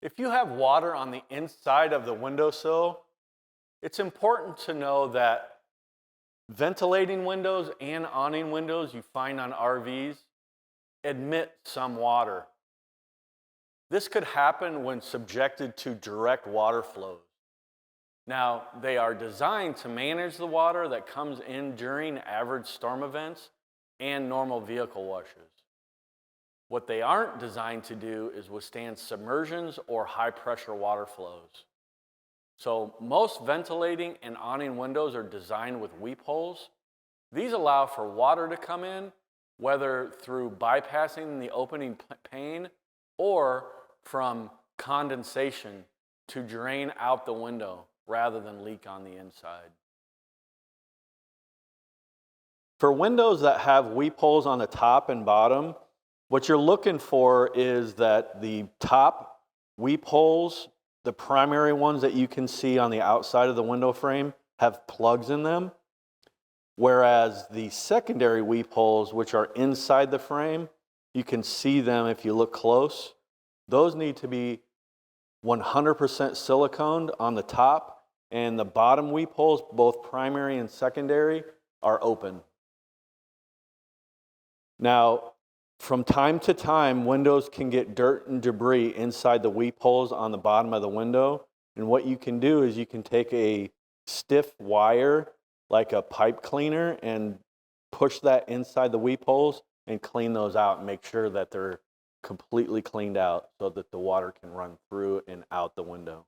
If you have water on the inside of the windowsill, it's important to know that ventilating windows and awning windows you find on RVs admit some water. This could happen when subjected to direct water flows. Now, they are designed to manage the water that comes in during average storm events and normal vehicle washes. What they aren't designed to do is withstand submersions or high pressure water flows. So most ventilating and awning windows are designed with weep holes. These allow for water to come in, whether through bypassing the opening pane or from condensation to drain out the window rather than leak on the inside. For windows that have weep holes on the top and bottom, what you're looking for is that the top weep holes, the primary ones that you can see on the outside of the window frame, have plugs in them, whereas the secondary weep holes, which are inside the frame, you can see them if you look close. Those need to be 100% siliconed on the top, and the bottom weep holes, both primary and secondary, are open. Now, from time to time, windows can get dirt and debris inside the weep holes on the bottom of the window. And what you can do is you can take a stiff wire, like a pipe cleaner, and push that inside the weep holes and clean those out and make sure that they're completely cleaned out so that the water can run through and out the window.